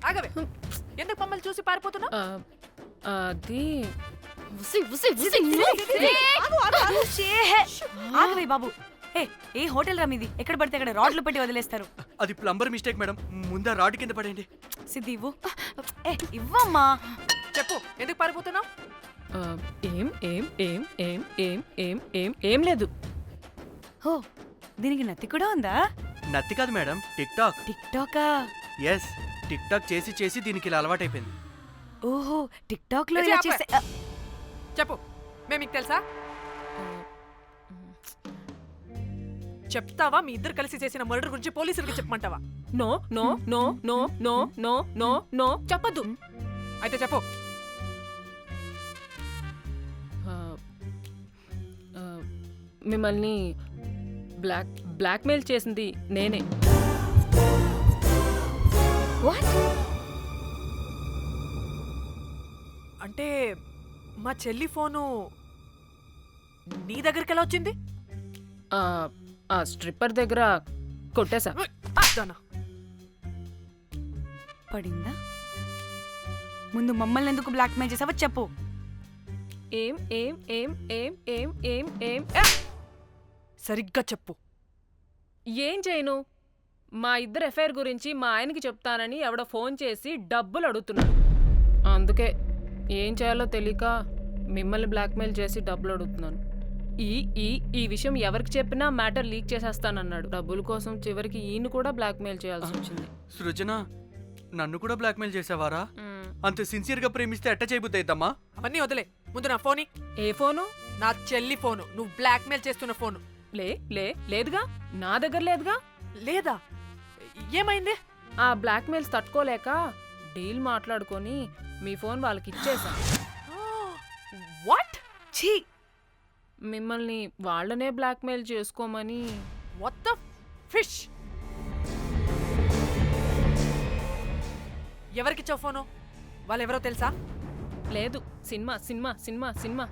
ఆగవే, ఎందుకు మమ్మల్ని చూసి పారిపోతున్నా? అది ఆగవే బాబు. ఏ హోటల్ రా మీది? ఎక్కడ పడితే అక్కడ రాడ్లు పెట్టి వదిలేస్తారు. అది ప్లంబర్ మిస్టేక్ మేడం. ముందా రాడ్ కింద పడేయండి. సిద్ధి ఇవ్వు. ఇవ్వమ్మా. చెప్పు, ఎందుకు పారిపోతున్నావు? ఏం ఏం ఏం ఏం ఏం ఏం ఏం ఏం లేదు. హో, దీనికి నత్తి కూడా ఉందా? నత్తి కాదు మేడం, టిక్ టాక్. టిక్ టాకా? ఎస్, టిక్ టాక్ చేసి చేసి దీనికి ఇలా అలవాటైపోయింది. ఓహో, టిక్ టాక్ లో ఇలా చేస్తే. చెప్పు, మేము మీకు తెలుసా? చెప్తావా? మీ ఇద్దరు కలిసి చేసిన మర్డర్ గురించి పోలీసులకి చెప్పమంటావా? No no no no no no no no చెప్పద్దు. అయితే చెప్పు. మిమ్మల్ని బ్లాక్మెయిల్ చేసింది నేనే. అంటే మా చెల్లి ఫోను నీ దగ్గరికి ఎలా వచ్చింది? ఆ స్ట్రిప్పర్ దగ్గర కొట్టేశా. పడిందా? ముందు మమ్మల్ని ఎందుకు బ్లాక్మెయిల్ చేసావో చెప్పు. ఏం ఏం ఏం ఏం ఏం ఏం ఏం సరిగ్గా చెప్పు. ఏం చేయను? మా ఇద్దరు ఎఫ్ఐఆర్ గురించి మా ఆయనకి చెప్తానని ఎవడో ఫోన్ చేసి డబ్బులు అడుగుతున్నాడు. అందుకే ఏం చేయాలో తెలియక మిమ్మల్ని బ్లాక్మెయిల్ చేసి డబ్బులు అడుగుతున్నాను. ఈ ఈ ఈ విషయం ఎవరికి చెప్పినా మ్యాటర్ లీక్ చేసేస్తానన్నాడు. డబ్బుల కోసం చివరికి ఈయన కూడా బ్లాక్మెయిల్ చేయాల్సి వచ్చింది. సృజన, నన్ను కూడా బ్లాక్మెయిల్ చేసావారా? అంత సిన్సియర్ గా ప్రేమిస్తే ఎట్ట చేయబుద్ది అయిద్దమ్మా? అవన్నీ వదిలే, ముందు నా ఫోని. ఏ ఫోను? నా చెల్లి ఫోను. నువ్వు బ్లాక్మెయిల్ చేస్తున్న ఫోను. లేదుగా, నా దగ్గర లేదుగా. లేదా? ఏమైంది? ఆ బ్లాక్మెయిల్స్ తట్టుకోలేక డీల్ మాట్లాడుకొని మీ ఫోన్ వాళ్ళకి ఇచ్చేసా. వాట్? ఛీ, మిమ్మల్ని వాళ్ళనే బ్లాక్మెయిల్ చేసుకోమని. What the fish? ఎవరికిచ్చావు ఫోను? వాళ్ళెవరో తెలుసా? లేదు, cinema cinema cinema cinema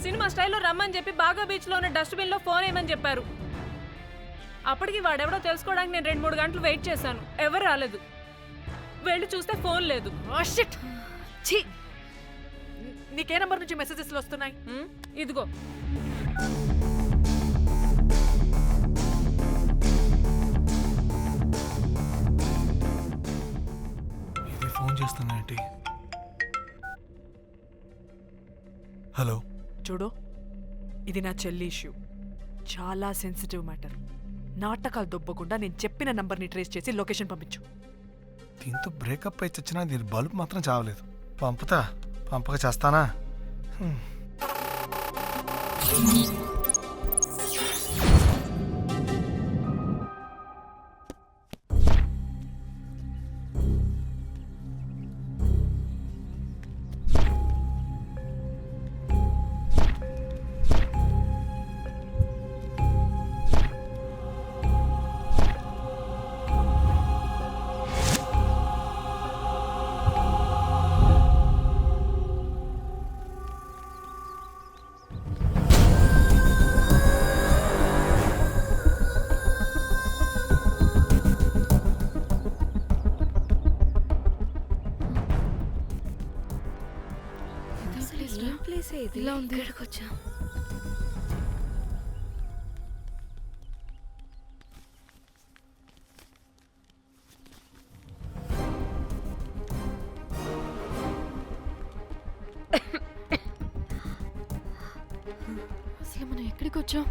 cinema స్టైల్లో రమ్మని చెప్పి బాగా బీచ్లో ఉన్న డస్ట్బిన్లో ఫోన్ వేయమని చెప్పారు. అప్పటికి వాడెవడో తెలుసుకోవడానికి నేను 2-3 గంటలు వెయిట్ చేశాను. ఎవరు రాలేదు. వెళ్ళి చూస్తే ఫోన్ లేదు. ఛీ, నీకే నంబర్ నుంచి మెసేజెస్లు వస్తున్నాయి? ఇదిగో. ఇది ఫోన్ చేస్తున్నాయేంటి? హలో, చూడు, ఇది నా చెల్లి ఇష్యూ. చాలా సెన్సిటివ్ మ్యాటర్. నాటకాలు దొబ్బకుండా నేను చెప్పిన నంబర్ని ట్రేస్ చేసి లొకేషన్ పంపించు. దీంతో బ్రేకప్ అయి చచ్చినా దీని బల్బ్ మాత్రం చావలేదు. పంపక చేస్తానా? ఇలా ఉంది. ఇక్కడికొచ్చా. అసలు మనం ఎక్కడికి వచ్చాం?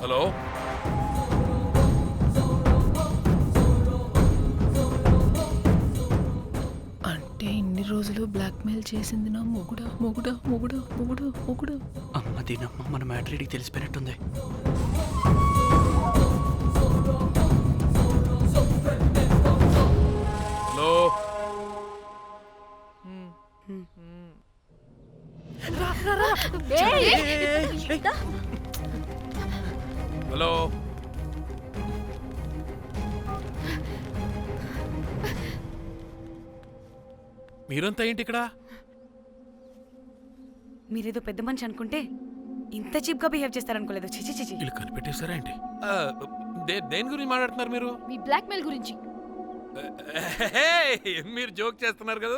హలో అంటే ఇన్ని రోజులు బ్లాక్మెయిల్ చేసింది నా మొగుడా మొగుడా మొగుడా మొగుడా మొగుడా. అమ్మ దీనమ్మ మన మ్యాట్రీడికి తెలిసిపోయినట్టుంది. హలో హలో మీరంతా ఏంటి ఇక్కడ? మీరేదో పెద్ద మనిషి అనుకుంటే ఇంత చీప్ గా బిహేవ్ చేస్తారనుకోలేదు. చిచి చిచి. వీళ్ళు కనిపెట్టేశారా ఏంటి? దేని గురించి మాట్లాడుతున్నారు మీరు? మీ బ్లాక్మెయిల్ గురించి. మీరు జోక్ చేస్తున్నారు కదా?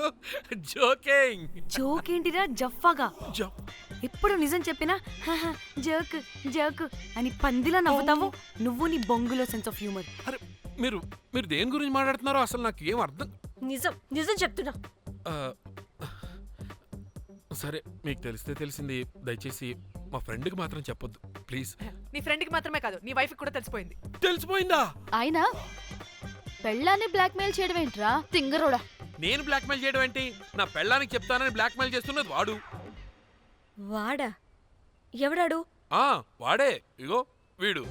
జోకింగ్. జోక్ ఏంటిరా జఫ్ఫాగా? జోక్. ఎప్పుడు నిజం చెప్పినా "హహ, జోక్ జోక్ అని పందిలా నవ్వుతావు. నువ్వు నీ బొంగులో సెన్స్ ఆఫ్ హ్యూమర్. అరే మీరు మీరు దేని గురించి మాట్లాడుతున్నారో అసలు నాకు ఏం అర్థం. నిజం నిజం చెప్తున్నా. ఆ, సరే మీకు తెలిస్తే తెలిసింది. దయచేసి మా ఫ్రెండ్కి మాత్రం చెప్పొద్దు ప్లీజ్. నీ ఫ్రెండ్కి మాత్రమే కాదు, నీ వైఫ్కి కూడా తెలిసిపోయింది. తెలిసిపోయిందా? ఆయన పెళ్ళాన్ని బ్లాక్మెయిల్ చేయడం ఏంట్రా తింగరోడా? నేను బ్లాక్మెయిల్ చేయడం ఏంటి? నా పెళ్ళానికి చెప్తానని బ్లాక్మెయిల్ చేస్తున్నది వాడు. వాడా? ఎవడాడు? వాడే. ఇగో వీడు.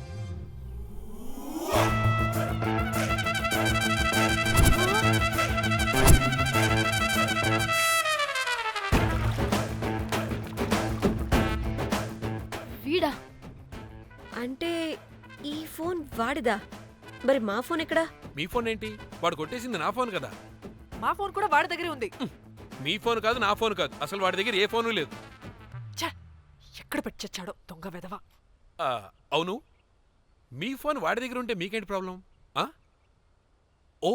వీడా? అంటే ఈ ఫోన్ వాడిదా? మరి మా ఫోన్ ఎక్కడా? మీ ఫోన్ ఏంటి? వాడు కొట్టేసింది నా ఫోన్ కదా. మా ఫోన్ కూడా వాడి దగ్గరే ఉంది. మీ ఫోన్ కాదు, నా ఫోన్ కాదు. అసలు వాడి దగ్గర ఏ ఫోను లేదు. ఛ! ఎక్కడ పెట్టొచ్చాడో దొంగ వెధవ. అవును, మీ ఫోన్ వాడి దగ్గర ఉంటే మీకేంటి ప్రాబ్లం? ఓ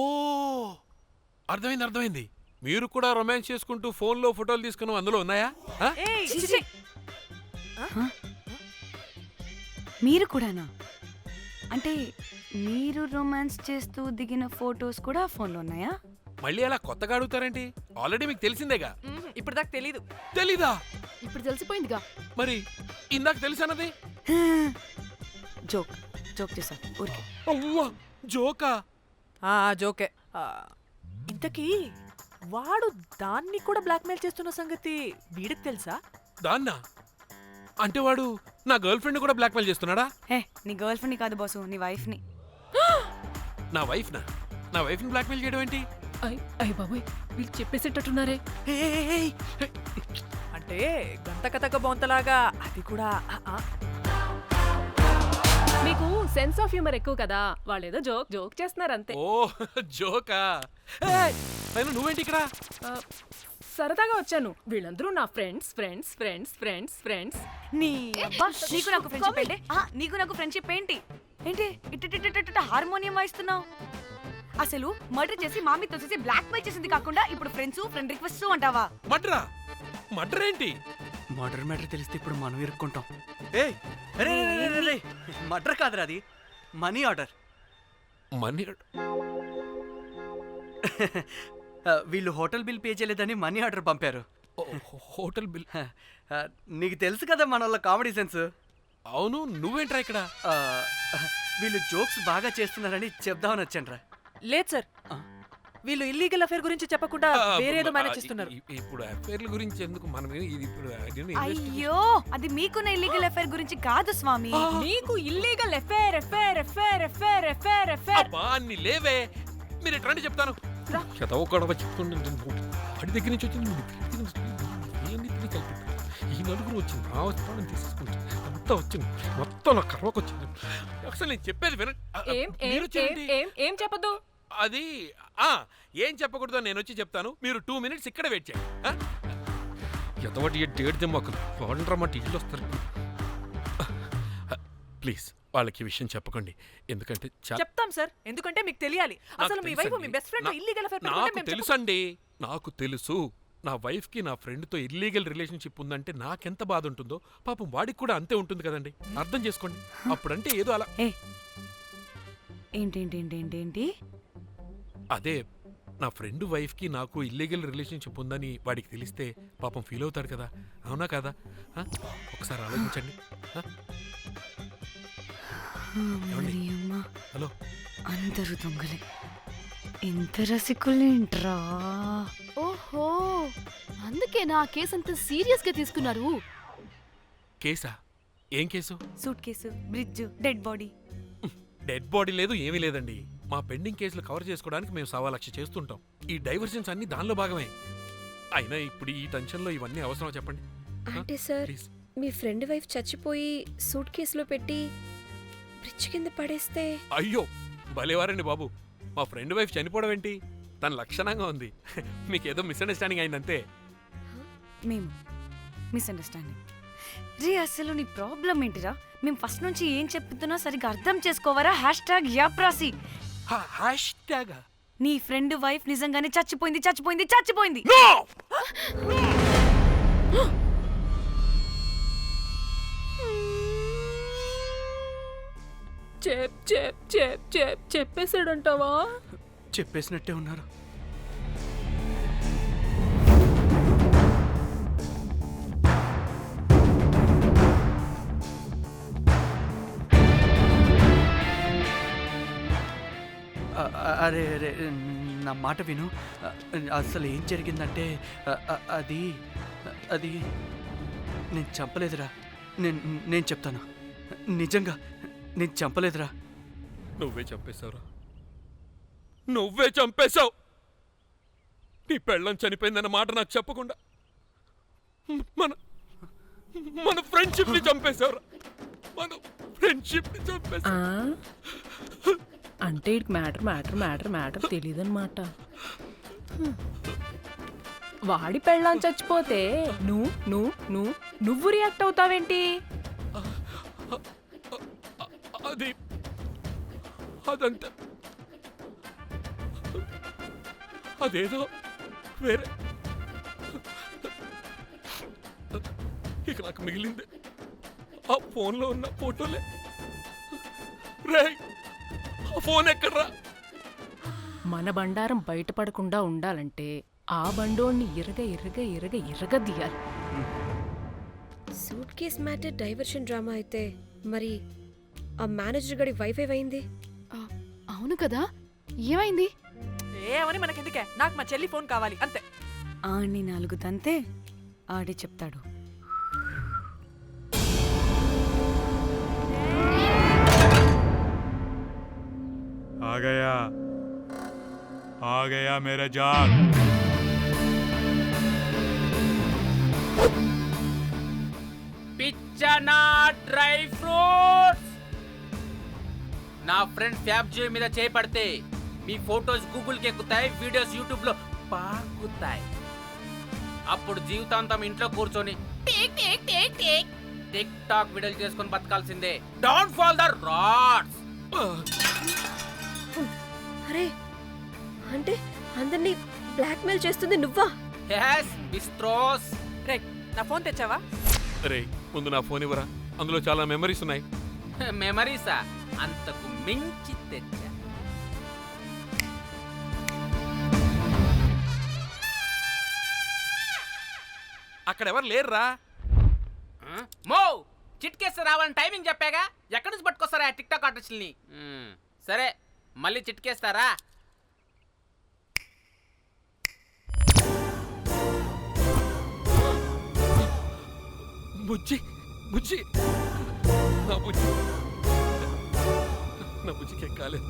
అర్థమైంది అర్థమైంది. మీరు కూడా రొమాన్స్ చేసుకుంటూ ఫోన్లో ఫోటోలు తీసుకుని అందులో ఉన్నాయా? ఏయ్, చిచి. మీరు కూడానా? అంటే మీరు రొమాన్స్ చేస్తూ దిగిన ఫొటోస్ కూడా ఫోన్లో ఉన్నాయా? మళ్ళీ అలా కొత్తగా అడుగుతారేంటి? ఆల్రెడీ మీకు తెలిసిందేగా. ఇప్పుడు దాకా తెలీదు. తెలీదా? ఇప్పుడు తెలిసిపోయిందిగా. మరి ఇందాక తెలిసన్నది? జోక్ జోక్ చేశా ఊరికే. అవ్వా జోకా? జోకే. ఇంతకీ వాడు దాన్ని కూడా బ్లాక్మెయిల్ చేస్తున్న సంగతి వీడికి తెలుసా? దాన్నా? అంటే వాడు నా గర్ల్ ఫ్రెండ్ కూడా బ్లాక్మెయిల్ చేస్తున్నాడా? హే, నీ గర్ల్ ఫ్రెండ్ని కాదు బాసు, నీ వైఫ్ని. నా వైఫ్నా? నా వైఫ్ని బ్లాక్మెయిల్ చేయడం ఏంటి? అయ్య బాబోయ్, వీళ్ళు చెప్పేసేటట్టున్నారే. అంటే గంత కథక బొంతలాగా అది కూడా. మీకు సెన్స్ ఆఫ్ హ్యూమర్ ఎక్కువ కదా, వాళ్ళేదో జోక్ జోక్ చేస్తున్నారు అంతే. ఓ జోకా? పైన నువ్వేంటి ఇక్కడ? సరదాగా వచ్చాను. వీళ్ళందరూ నా friends friends friends friends friends. నీ అబ్బా, నీకు నాకు ఫ్రెండ్షిప్ ఏంటి? నీకు నాకు ఫ్రెండ్షిప్ ఏంటి? ఏంటి ఇట్ట హార్మోనియం వాయిస్తున్నావు? అసలు మర్డర్ చేసి మామితో చేసి బ్లాక్మెయిల్ చేసింది కాకుండా ఇప్పుడు ఫ్రెండ్ రిక్వెస్ట్ అంటావా? మడ్రా? మడ్ర ఏంటి? మర్డర్ మ్యాటర్ తెలిస్తే ఇప్పుడు మనం ఇరుక్కుంటాం. ఏయ్ అరే మర్డర్ కాదురా, అది మనీ ఆర్డర్. మనీ? వీళ్ళు హోటల్ బిల్ పే చేయలేదని మనీ ఆర్డర్ పంపారు. Hotel bill? నీకు తెలుసు కదా మన వాళ్ళ కామెడీ సెన్స్. అవును, నువ్వేంట్రా ఇక్కడ? వీళ్ళు జోక్స్ బాగా చేస్తున్నారని చెప్దామని వచ్చానురా. లేదు సార్, వీళ్ళు ఇల్లీగల్ అఫేర్ గురించి చెప్పకుండా వేరేదో మేనేజ్ చేస్తున్నారు. ఇప్పుడు అఫేర్ల గురించి ఎందుకు మనం ఇది ఇప్పుడు అయ్యో, అది మీకున్న ఇల్లీగల్ అఫేర్ గురించి కాదు స్వామి. నీకు illegal affair affair affair affair affair affair. అబ్బా అన్ని లేవే, మీరు ఎట్లాంటి చెప్తాను. చదవ గొడవ చెప్తుండే వాడి దగ్గర నుంచి వచ్చింది. ఈ నలుగురు వచ్చింది, ఆ వస్తాను తీసుకుంటే అంతా వచ్చింది, మొత్తం నా కర్వకు వచ్చింది. అసలు నేను చెప్పేది వినండి. ఏం చెప్పదు? అది ఏం చెప్పకూడదు, నేను వచ్చి చెప్తాను. మీరు 2 minutes ఇక్కడ వెయిట్ చేయండి. ఎంతవాటి డేట్ దిమ్మకలు వాడంటారన్నమాట, ఇల్లు వస్తారు. ప్లీజ్ వాళ్ళకి ఈ విషయం చెప్పకండి, ఎందుకంటే చెప్తాం సార్, ఎందుకంటే మీకు తెలియాలి. అసలు మీ వైఫ్ మీ బెస్ట్ ఫ్రెండ్ ఇల్లీగల్ అఫేర్ నాకు తెలుసండి, నాకు తెలుసు. నా వైఫ్కి నా ఫ్రెండ్తో ఇల్లీగల్ రిలేషన్షిప్ ఉందంటే నాకెంత బాధ ఉంటుందో పాపం వాడికి కూడా అంతే ఉంటుంది కదండి. అర్థం చేసుకోండి. అప్పుడంటే ఏదో అలా. ఏంటి? అదే నా ఫ్రెండ్ వైఫ్కి నాకు ఇల్లీగల్ రిలేషన్షిప్ ఉందని వాడికి తెలిస్తే పాపం ఫీల్ అవుతాడు కదా, అవునా కదా? ఒకసారి ఆలోచించండి. ఏమండి? అమ్మా హలో అందరూ దొంగలే ఎంత రసికులేంట్రా. ఓహో అందుకే నా కేసు అంత సీరియస్ గా తీసుకున్నారు. కేసా? ఏం case? Suit case, bridge, dead body. Dead body లేదు, ఏమీ లేదండి. మా పెండింగ్ కేసులు కవర్ చేసుకోవడానికి మేము 1,00,000 చేస్తుంటాం. ఈ డైవర్షన్స్ అన్ని దానిలో భాగమే. అయినా ఇప్పుడు ఈ టెన్షన్లో ఇవన్నీ అవసరమా చెప్పండి? అంటే sir please. Me friend wife చచ్చిపోయి సూట్ కేసులో పెట్టి బ్రిడ్జ్ కింద పడేస్తే అయ్యో భలేవారండి బాబు. మా ఫ్రెండ్ వైఫ్ చనిపోవడం ఏంటి? తన లక్షణంగా ఉంది. మీకేదో మిస్అండర్స్టాండింగ్ అయిందంతే. మేము మిస్అండర్స్టాండింగ్. రే అసలు నీ ప్రాబ్లం ఏంటిరా? మేము ఫస్ట్ నుంచి ఏం చెప్తున్నా సరిగ్గా అర్థం చేసుకోవరా? #యాప్రాసి. హ్యాష్ ట్యాగ్ నీ ఫ్రెండ్ వైఫ్ నిజంగానే చచ్చిపోయింది చచ్చిపోయింది చచ్చిపోయింది. చెప్పేసాడంటావా? చెప్పేసినట్టే ఉన్నారు. అరే అరే నా మాట విను. అసలు ఏం జరిగిందంటే అది అది నేను చంపలేదురా. నేను చెప్తాను, నిజంగా నేను చంపలేదురా. నువ్వే చంపేశావురా. నువ్వే చంపేశావు. నీ పెళ్ళం చనిపోయిందన్న మాట నాకు చెప్పకుండా మన మన ఫ్రెండ్షిప్ ని చంపేశావురా. మన ఫ్రెండ్షిప్ ని చంపేశావు. అంటే ఇటు మ్యాటర్ తెలియదన్నమాట. వాడి పెళ్ళాం చచ్చిపోతే నువ్వు రియాక్ట్ అవుతావేంటి? అదంతా అదేదో వేరే. ఇక నాకు మిగిలింది ఆ ఫోన్లో ఉన్న ఫోటోలే. రేయ్ ఆ ఫోన్ ఎక్కడ్రా? మన బండారం బయటపడకుండా ఉండాలంటే ఆ బండోణ్ణి ఇరగ తీయాలి. Suit case matter diversion drama అయితే మరి ఆ మేనేజర్ గడి వైఫ్ ఏమైంది? అవును కదా, ఏమైంది? ఏమని మనకెందుకే? నాకు మా చెల్లి ఫోన్ కావాలి అంతే. ఆడిని 4 తంతే ఆడే చెప్తాడు. आ गया मेरा जान. పిచ్చనా డ్రై ఫ్రూట్స్. నా ఫ్రెండ్ ఫ్యాబ్జీ మీద చేపడితే మీ ఫోటోస్ గూగుల్కి ఎక్కుతాయి, వీడియోస్ యూట్యూబ్లో పాకుతాయి. అప్పుడు జీవితాంతం ఇంట్లో కూర్చొని టిక్ టాక్ వీడియోలు చేసుకొని బతకాల్సిందే. Don't fall the rods. అరే అంటే అందరినీ బ్లాక్మెయిల్ చేస్తుంది నువ్వా? yes బిస్ట్రోస్. రే నా ఫోన్ తెచ్చావా? రే ముందు నా ఫోన్ ఇవ్వరా, అందులో చాలా మెమరీస్ ఉన్నాయి. మెమరీసా? అంతకు మించి తెచ్చా. అక్కడ ఎవరు లేరురా. మో చిట్కేస్తే రావాలని టైమింగ్ చెప్పాగా, ఎక్కడి నుంచి పట్టుకొస్తారా టిక్ టాక్ ఆర్టిస్టుల్ని? సరే మళ్ళీ చిట్కేస్తారా? బుజ్జి బుజ్జి నా బుజ్జి నా బుజ్జికి ఏం కాలేదు.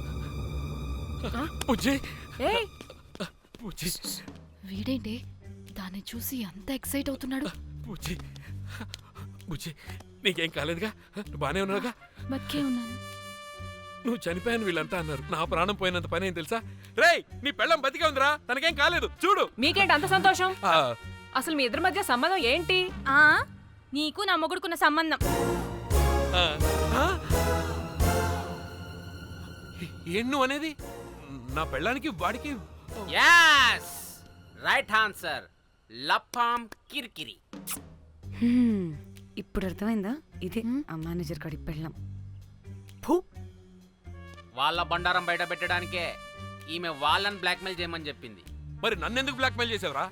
బుజ్జి ఏయ్ బుజ్జి వీడేంటి దాన్ని చూసి అంత ఎక్సైట్ అవుతున్నాడు? బుజ్జి బుజ్జి నీకేం కాలేదుగా? నువ్వు బానే ఉన్నావుగా? బతికే ఉన్నాను. నువ్వు చనిపోయాను వీళ్ళంతా అన్నారు. నా ప్రాణం పోయినంత పని ఏం తెలుసా? రేయ్ నీ పెళ్ళం బతికే ఉందిరా, తనకేం కాలేదు చూడు. మీకేంటి అంత సంతోషం? ఆ, అసలు మీ ఇద్దరి మధ్య సంబంధం ఏంటి? నీకు నా మొగుడుకున్న సంబంధం. ఆ, ఆ? ఏం నువ్వు అనేది? నా పెళ్ళానికి వాడికి yes రైట్ ఆన్సర్. లపాం కిరికిరి. ఇప్పుడు అర్థమైందా? ఇదే ఆ మేనేజర్ గడి పెళ్ళం. వాళ్ళ బండారం బయట పెట్టడానికే ఈమె వాళ్ళని బ్లాక్మెయిల్ చేయమని చెప్పింది. మరి నన్నెందుకు బ్లాక్మెయిల్ చేసావురా?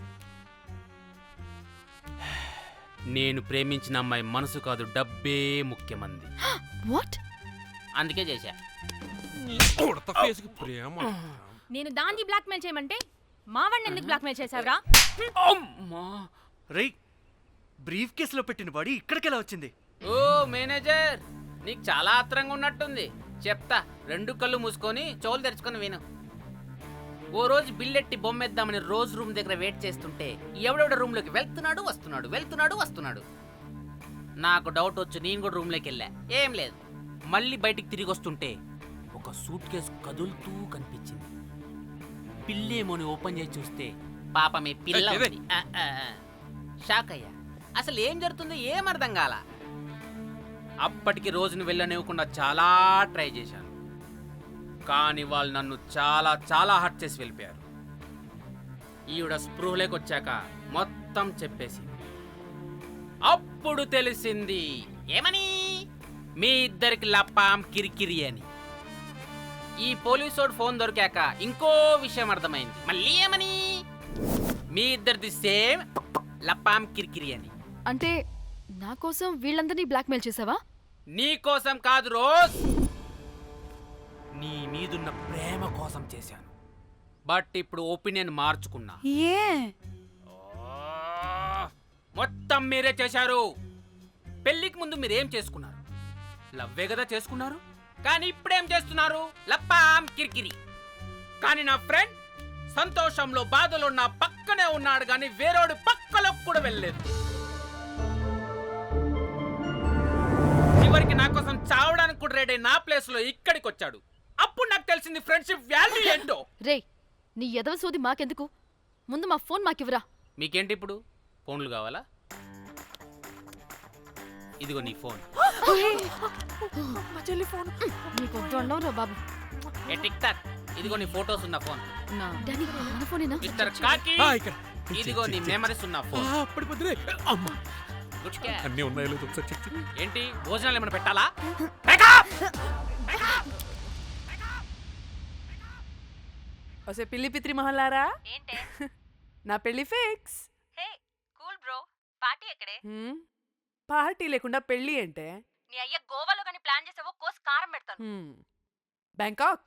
నేను ప్రేమించిన అమ్మాయి మనసు కాదు, డబ్బే ముఖ్యమంది. వాట్? అందుకే చేశా. ఉడత ఫేస్కి ప్రేమ. నేను దాన్ని బ్లాక్మెయిల్ చేయమంటే మావాడిని ఎందుకు బ్లాక్మెయిల్ చేసావురా? అమ్మా. రేయ్, బ్రీఫ్ కేసులో పెట్టిన బాడీ ఇక్కడికి ఎలా వచ్చింది? ఓ మేనేజర్, నీకు చాలా ఆత్రంగా ఉన్నట్టుంది. చెప్తా, 2 కళ్ళు మూసుకొని చెవులు తెరుచుకొని విను. ఓ రోజు బిల్లెట్టి బొమ్మేద్దామని రోజు రూమ్ దగ్గర వెయిట్ చేస్తుంటే ఎవడెవడ రూమ్లోకి వెళ్తున్నాడు. నాకు డౌట్ వచ్చి నేను కూడా రూమ్లోకి వెళ్ళా. ఏం లేదు. మళ్ళీ బయటికి తిరిగి వస్తుంటే ఒక సూట్ కేసు కదులుతూ కనిపించింది. పిల్లేమోని ఓపెన్ చేసి చూస్తే పాపమే పిల్ల ఉంది. షాక్ అయ్యా. అసలు ఏం జరుగుతుందో ఏం అర్థం కాల. అప్పటికి రోజును వెళ్ళనివ్వకుండా చాలా ట్రై చేశాను, కానీ వాళ్ళు నన్ను చాలా చాలా హర్ట్ చేసి వెళ్ళిపోయారు. ఈవిడ స్పృహలోకి వచ్చాక మొత్తం చెప్పేసి అప్పుడు తెలిసింది. ఏమని? మీ ఇద్దరికి లపాం కిరికిరి అని. ఈ పోలీసోడు ఫోన్ దొరికాక ఇంకో విషయం అర్థమైంది. మళ్ళీ ఏమని? మీ ఇద్దరిది సేమ్ లపాం కిరికిరి అని. అంటే నా కోసం వీళ్ళందరినీ బ్లాక్మెయిల్ చేసావా? నీ కోసం కాదు రోజ్, నీ మీదున్న ప్రేమ కోసం చేశాను. బట్ ఇప్పుడు ఒపీనియన్ మార్చుకున్నా. ఏ మొత్తం మీరే చేశారు. పెళ్లికి ముందు మీరేం చేసుకున్నారు? లవ్వే కదా చేసుకున్నారు. కానీ ఇప్పుడేం చేస్తున్నారు? లప్పాం కిరికిరి. కానీ నా ఫ్రెండ్ సంతోషంలో బాధలో నా పక్కనే ఉన్నాడు, కానీ వేరేడు పక్కలో కూడా వెళ్ళలేదు. చివరికి నా కోసం చావడానికి కూడా రెడీ నా ప్లేస్ లో ఇక్కడికి వచ్చాడు. అప్పుడు నాకు తెలిసింది ఫ్రెండ్షిప్ వాల్యూ ఏంటో. రేయ్, నీ ఎదవ సోది మాకెందుకు? ముందు మా ఫోన్ మాకివ్వరా. మీకేంటి ఇప్పుడు? ఫోన్లు కావాలా? ఇదిగో నీ ఫోన్. మా చెల్లి ఫోన్. నీకు దండంరా బాబు. ఏ టిక్ టాక్, ఇదిగో నీ ఫోటోస్ ఉన్న ఫోన్. డాడీ, మన ఫోనేనా? మిస్టర్ కాకి, ఇక్కడ ఇదిగో నీ మెమరీస్ ఉన్న ఫోన్. పడిపోతుంది. అమ్మా, గుడ్ క్యాచ్. అన్నీ ఉన్నాయో లేదో ఒకసారి చెక్ చెయ్యి. ఏంటి భోజనాలు ఏమైనా పెట్టాలా? ఒసే పిల్లి పిత్రి మహల్లారా, ఏంటే? నా పెళ్లి ఫిక్స్. హే కూల్ బ్రో, పార్టీ ఎక్కడే? పార్టీ లేకుండా పెళ్లి అంటే నీ అయ్య గోవాలో కానీ ప్లాన్ చేసావో కోసి కారం పెడతాను. బ్యాంకాక్.